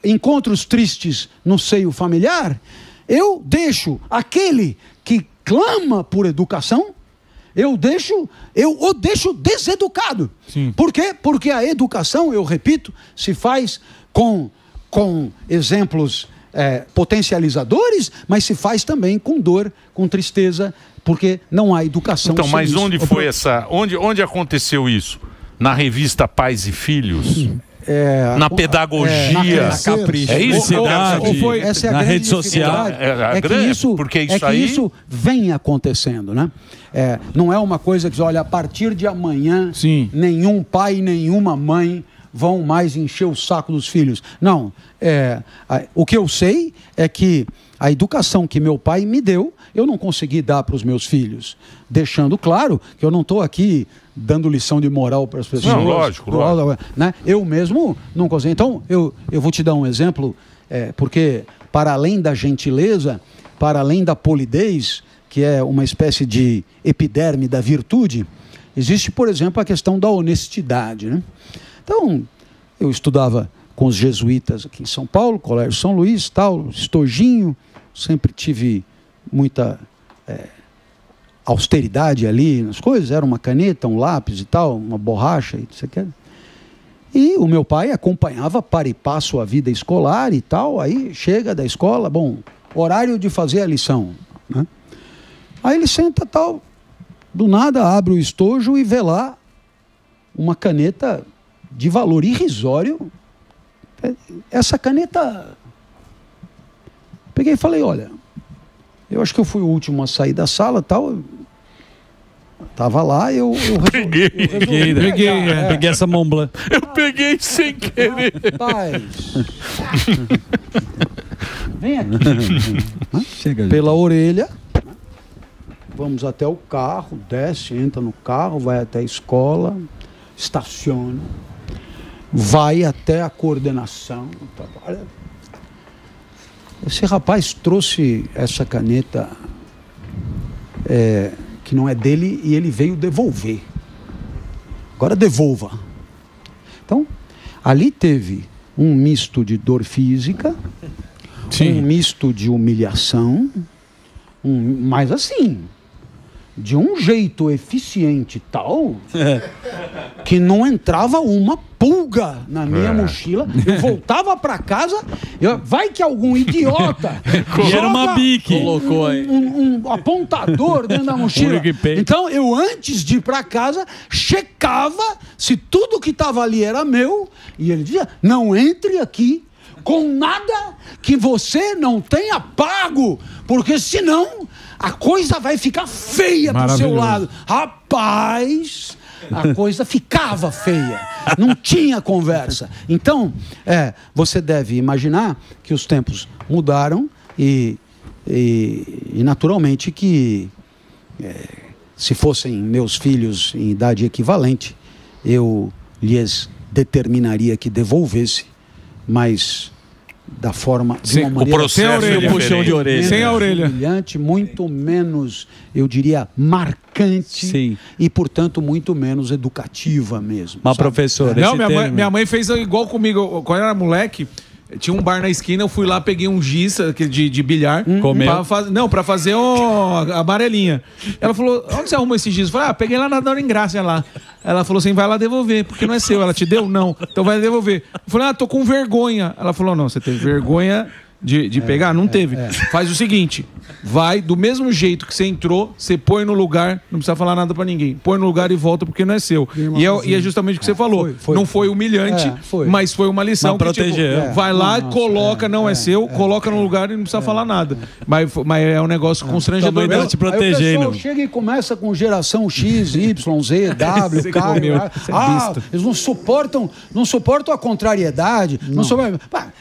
Speaker 1: encontros tristes no seio familiar, eu deixo aquele que clama por educação, eu o deixo deseducado.
Speaker 4: Sim.
Speaker 1: Por quê? Porque a educação, eu repito, se faz com exemplos potencializadores, mas se faz também com dor, com tristeza, porque não há educação.
Speaker 2: Então, mas
Speaker 1: sem
Speaker 2: onde
Speaker 1: isso.
Speaker 2: foi onde aconteceu isso? Na revista Pais e Filhos? Na pedagogia?
Speaker 1: Na Capricho.
Speaker 2: É isso?
Speaker 1: Essa é a
Speaker 3: na
Speaker 1: grande
Speaker 3: rede social.
Speaker 1: Porque isso vem acontecendo, né? Não é uma coisa que, olha, a partir de amanhã, nenhum pai, nenhuma mãe vão mais encher o saco dos filhos. Não. O que eu sei é que a educação que meu pai me deu, eu não consegui dar para os meus filhos. Deixando claro que eu não estou aqui dando lição de moral para as pessoas.
Speaker 2: Não, lógico.
Speaker 1: Né? Eu mesmo não consegui. Então, eu vou te dar um exemplo, porque para além da gentileza, para além da polidez, que é uma espécie de epiderme da virtude, existe, por exemplo, a questão da honestidade, né? Então, eu estudava com os jesuítas aqui em São Paulo, Colégio São Luís, tal, estojinho, sempre tive muita austeridade ali nas coisas, era uma caneta, um lápis e tal, uma borracha, e o meu pai acompanhava para e passo a vida escolar e tal, aí chega da escola, horário de fazer a lição, né? Aí ele senta tal, do nada abre o estojo e vê lá uma caneta de valor irrisório. Essa caneta, peguei e falei, olha, eu acho que eu fui o último a sair da sala, tal, tava lá, eu
Speaker 3: peguei essa Mont Blanc.
Speaker 2: Eu peguei sem querer.
Speaker 1: Rapaz, vem aqui. Chega, pela orelha, vamos até o carro, desce, entra no carro, vai até a escola, estaciona, vai até a coordenação. Esse rapaz trouxe essa caneta que não é dele e ele veio devolver. Agora devolva. Então, ali teve um misto de dor física, um misto de humilhação, mas assim, de um jeito eficiente tal, que não entrava uma pulga na minha mochila. Eu voltava para casa, vai que algum idiota
Speaker 3: e era uma bique,
Speaker 1: colocou aí um apontador dentro da mochila. Então eu, antes de ir para casa, checava se tudo que estava ali era meu, e ele dizia, não entre aqui com nada que você não tenha pago, porque senão a coisa vai ficar feia pro seu lado. Rapaz, a coisa ficava feia. Não tinha conversa. Então, você deve imaginar que os tempos mudaram e naturalmente que se fossem meus filhos em idade equivalente, eu lhes determinaria que devolvesse, mas da forma de uma maneira,
Speaker 2: o processo
Speaker 3: sem puxão de orelha,
Speaker 4: sem a orelha,
Speaker 1: brilhante, muito menos, eu diria, marcante, e portanto muito menos educativa mesmo.
Speaker 3: Mas professor,
Speaker 4: não, minha mãe fez igual comigo quando eu era moleque. Tinha um bar na esquina, eu fui lá, peguei um giz de bilhar pra fazer a amarelinha. Ela falou, onde você arrumou esse giz? Eu falei, peguei lá na Dona Ingrácia lá. Ela falou assim, vai lá devolver, porque não é seu. Ela te deu? Não. Então vai devolver. Eu falei, tô com vergonha. Ela falou, não, você teve vergonha de pegar? Não teve. Faz o seguinte, vai do mesmo jeito que você entrou, você põe no lugar, não precisa falar nada pra ninguém. Põe no lugar e volta porque não é seu. E é justamente o que você falou. Não foi humilhante, mas foi uma lição que
Speaker 3: proteger.
Speaker 4: Vai lá, coloca, não é seu, coloca no lugar e não precisa falar nada. Mas é um negócio constrangedor.
Speaker 3: Também te proteger,
Speaker 1: aí o pessoal chega e começa com geração X, Y, Z, W, K. Eles não suportam a contrariedade.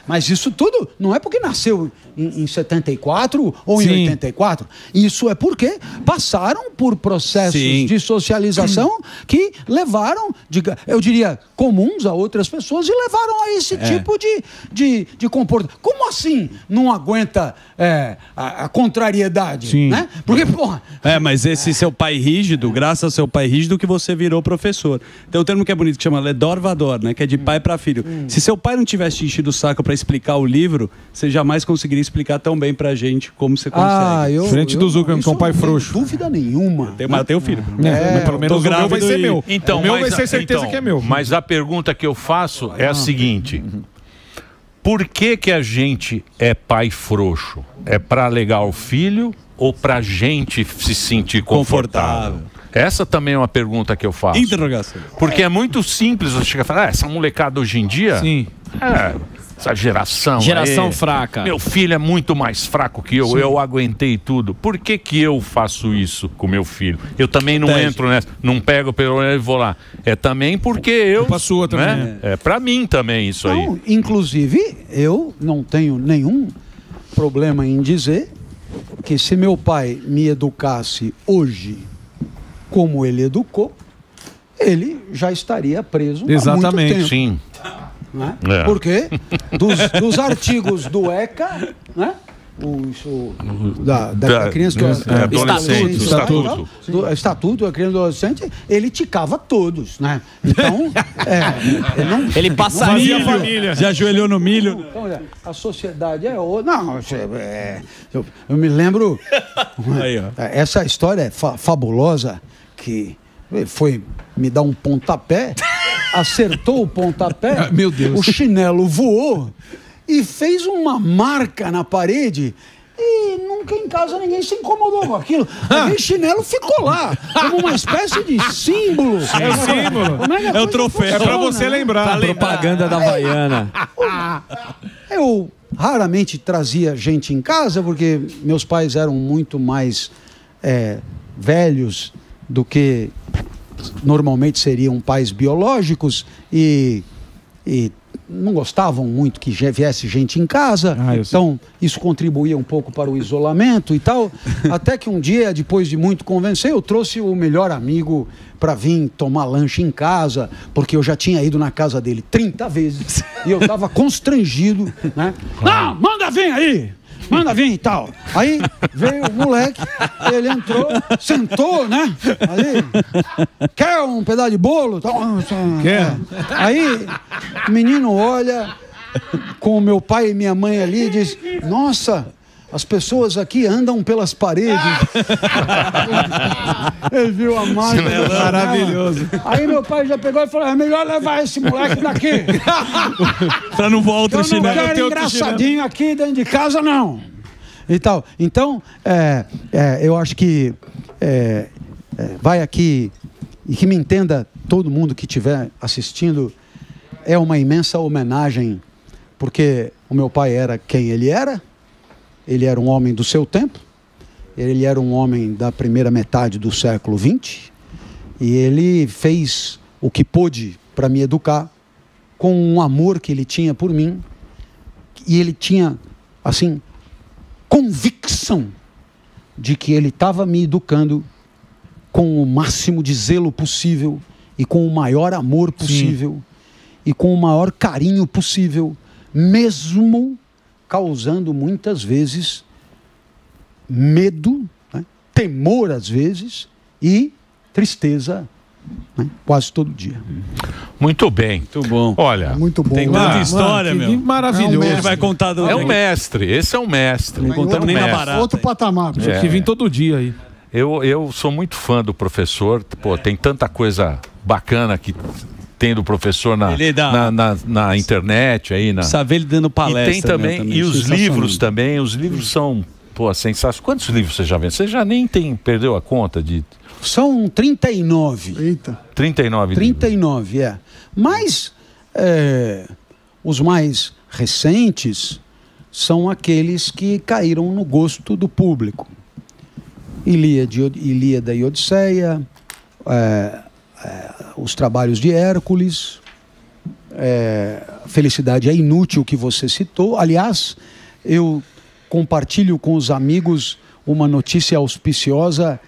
Speaker 1: Mas isso tudo não é porque nasceu em 74 ou em 84. Isso é porque passaram por processos de socialização que levaram, eu diria, comuns a outras pessoas e levaram a esse tipo de comportamento. Como assim não aguenta a contrariedade? Né? Porque, porra...
Speaker 3: mas esse seu pai rígido, graças ao seu pai rígido que você virou professor. Tem um termo que é bonito que chama ledor vador, né? Que é de pai para filho. Se seu pai não tivesse te enchido o saco para explicar o livro, você jamais conseguiria explicar tão bem pra gente como você consegue.
Speaker 4: Diferente do Zuckerman, com o pai frouxo.
Speaker 1: Não dúvida nenhuma.
Speaker 3: Mas tem o filho.
Speaker 4: Mas pelo menos o meu vai ser meu.
Speaker 2: Então,
Speaker 4: o meu vai ser certeza que é meu.
Speaker 2: Mas a pergunta que eu faço é a seguinte: por que que a gente é pai frouxo? É pra alegar o filho ou pra gente se sentir confortável? Essa também é uma pergunta que eu faço.
Speaker 3: Interrogação.
Speaker 2: Porque é muito simples você chegar e falar, essa molecada hoje em dia... Essa geração
Speaker 7: fraca.
Speaker 2: Meu filho é muito mais fraco que eu, eu aguentei tudo. Por que que eu faço isso com meu filho? Eu também não entro nessa, não pego pelo e vou lá. É também porque eu...
Speaker 4: Culpa sua também.
Speaker 2: Né? É pra mim também isso aí.
Speaker 1: Inclusive, eu não tenho nenhum problema em dizer que se meu pai me educasse hoje como ele educou, ele já estaria preso há muito tempo.
Speaker 2: Sim.
Speaker 1: Né? Porque dos artigos do ECA, né? Da criança Estatuto da Criança e do Adolescente, ele ticava todos, né? Então,
Speaker 7: ele passaria
Speaker 3: a família. Já ajoelhou no milho.
Speaker 1: Então, a sociedade é outra. Não, eu me lembro. Essa história é fabulosa, que foi me dar um pontapé. Acertou o pontapé,
Speaker 4: meu Deus.
Speaker 1: O chinelo voou e fez uma marca na parede e nunca em casa ninguém se incomodou com aquilo. Aquele chinelo ficou lá, como uma espécie de símbolo.
Speaker 3: É o troféu.
Speaker 4: É pra você lembrar.
Speaker 7: A propaganda da Havaiana.
Speaker 1: Eu raramente trazia gente em casa, porque meus pais eram muito mais velhos do que... normalmente seriam pais biológicos e não gostavam muito que viesse gente em casa, então isso contribuía um pouco para o isolamento e tal, até que um dia, depois de muito convencer, eu trouxe o melhor amigo para vir tomar lanche em casa, porque eu já tinha ido na casa dele 30 vezes e eu estava constrangido, né? Não, manda vir aí! Manda vir e tal. Aí veio o moleque, ele entrou, sentou, né? Aí, quer um pedaço de bolo?
Speaker 4: Quer.
Speaker 1: Aí o menino olha com o meu pai e minha mãe ali e diz, nossa, as pessoas aqui andam pelas paredes. Ele viu a máquina.
Speaker 3: Maravilhoso.
Speaker 1: Aí meu pai já pegou e falou, é melhor levar esse moleque daqui.
Speaker 3: Pra não voar outro chinelo.
Speaker 1: Eu não quero engraçadinho aqui dentro de casa, não. E tal. Então, eu acho que vai aqui, e que me entenda todo mundo que estiver assistindo, é uma imensa homenagem, porque o meu pai era quem ele era um homem do seu tempo, ele era um homem da primeira metade do século XX, e ele fez o que pôde para me educar, com um amor que ele tinha por mim, e ele tinha, assim, convicção de que ele estava me educando com o máximo de zelo possível, e com o maior amor possível, e com o maior carinho possível, mesmo causando muitas vezes medo, né? Temor às vezes e tristeza, né? Quase todo dia.
Speaker 2: Muito bem.
Speaker 3: Muito bom.
Speaker 2: Olha,
Speaker 5: muito bom.
Speaker 3: Tem muita história, meu.
Speaker 4: Maravilhoso.
Speaker 3: Ele vai contar do...
Speaker 2: É um mestre, esse é um mestre.
Speaker 3: Não contamos nem na barata.
Speaker 5: Outro patamar.
Speaker 4: Que vem todo dia aí.
Speaker 2: Eu sou muito fã do professor. Pô, tem tanta coisa bacana que tem do professor na internet aí.
Speaker 3: Precisa ver ele dando palestra.
Speaker 2: E tem também, e os livros também. Os livros são, pô, sensacionais. Quantos livros você já vê? Você já nem perdeu a conta de...
Speaker 1: São 39.
Speaker 5: Eita.
Speaker 2: 39
Speaker 1: 39, livros. Mas os mais recentes são aqueles que caíram no gosto do público. Ilíada e Odisseia, os trabalhos de Hércules, Felicidade é Inútil, que você citou. Aliás, eu compartilho com os amigos uma notícia auspiciosa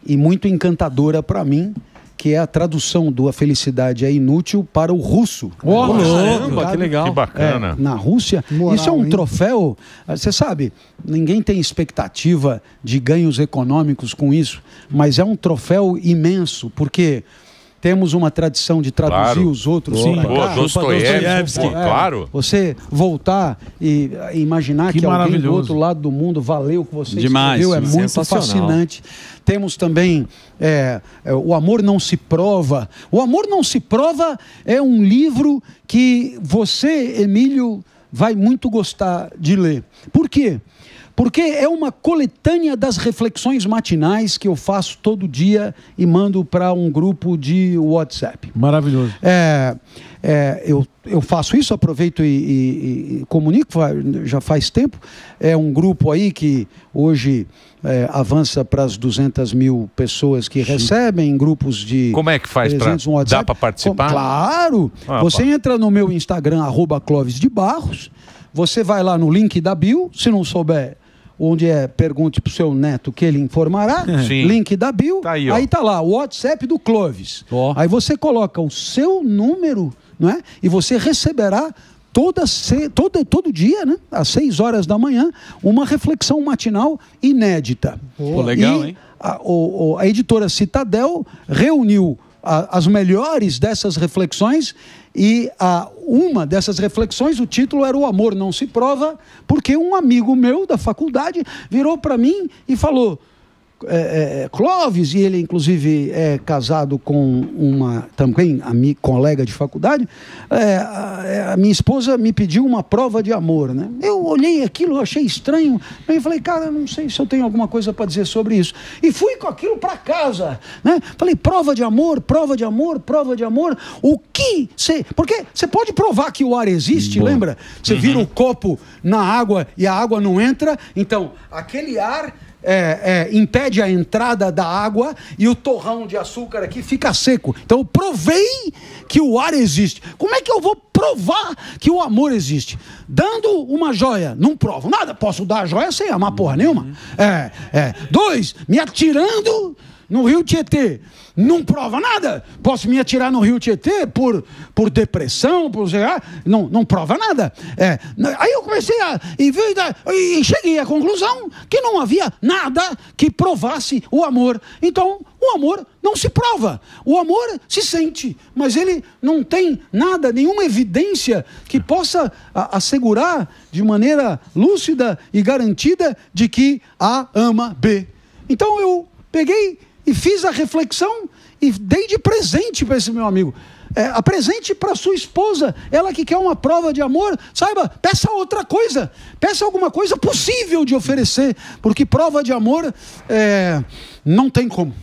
Speaker 1: e muito encantadora para mim, que é a tradução do A Felicidade é Inútil para o russo.
Speaker 7: Caramba, que legal.
Speaker 2: Que bacana.
Speaker 1: Na Rússia.
Speaker 5: Moral,
Speaker 1: Isso é um
Speaker 5: hein?
Speaker 1: troféu. Você sabe, ninguém tem expectativa de ganhos econômicos com isso, mas é um troféu imenso, porque temos uma tradição de traduzir
Speaker 2: Claro.
Speaker 1: os outros.
Speaker 2: Sim.
Speaker 1: pra
Speaker 2: Pô,
Speaker 1: cá.
Speaker 2: Dostoiévski, claro.
Speaker 1: Você voltar e imaginar
Speaker 4: Que
Speaker 1: que alguém do
Speaker 4: maravilhoso.
Speaker 1: outro lado do mundo valeu o que você
Speaker 3: Demais,
Speaker 1: escreveu, é muito
Speaker 7: sensacional.
Speaker 1: fascinante. Temos também O Amor Não Se Prova. O Amor Não Se Prova é um livro que você, Emílio, vai muito gostar de ler. Por quê? Porque é uma coletânea das reflexões matinais que eu faço todo dia e mando para um grupo de WhatsApp.
Speaker 4: Maravilhoso.
Speaker 1: Eu faço isso, aproveito e comunico, já faz tempo. É um grupo aí que hoje avança para as 200 mil pessoas que recebem, grupos de...
Speaker 2: Como é que faz
Speaker 1: 300 no
Speaker 2: para...
Speaker 1: WhatsApp.
Speaker 2: Dá para participar?
Speaker 1: Claro! Você entra no meu Instagram, @ClóvisDeBarros, você vai lá no link da bio, se não souber onde pergunte pro seu neto que ele informará.
Speaker 2: Sim.
Speaker 1: Link da bio,
Speaker 2: Tá aí, ó.
Speaker 1: aí tá lá, o WhatsApp do Clóvis. Aí você coloca o seu número, não é? E você receberá todo dia, né? Às 6 horas da manhã, uma reflexão matinal inédita.
Speaker 3: Pô, legal,
Speaker 1: E
Speaker 3: hein?
Speaker 1: a editora Citadel reuniu as melhores dessas reflexões e uma dessas reflexões, o título era O Amor Não Se Prova, porque um amigo meu da faculdade virou para mim e falou: Clóvis, e ele inclusive é casado com uma também colega de faculdade, a minha esposa me pediu uma prova de amor, né? Eu olhei aquilo, achei estranho, aí falei, cara, não sei se eu tenho alguma coisa para dizer sobre isso, e fui com aquilo para casa, né? Falei, prova de amor, prova de amor, prova de amor, porque você pode provar que o ar existe, lembra? Você vira o copo na água e a água não entra, então aquele ar impede a entrada da água e o torrão de açúcar aqui fica seco. Então eu provei que o ar existe. Como é que eu vou provar que o amor existe? Dando uma joia. Não provo nada. Posso dar a joia sem amar porra nenhuma. 2, me atirando no Rio Tietê. Não prova nada. Posso me atirar no Rio Tietê por depressão, não prova nada. Aí eu comecei e cheguei à conclusão que não havia nada que provasse o amor. Então, o amor não se prova. O amor se sente, mas ele não tem nada, nenhuma evidência que possa assegurar de maneira lúcida e garantida de que A ama B. Então eu peguei e fiz a reflexão e dei de presente para esse meu amigo. Apresente para sua esposa, ela que quer uma prova de amor, saiba, peça outra coisa, peça alguma coisa possível de oferecer, porque prova de amor não tem como.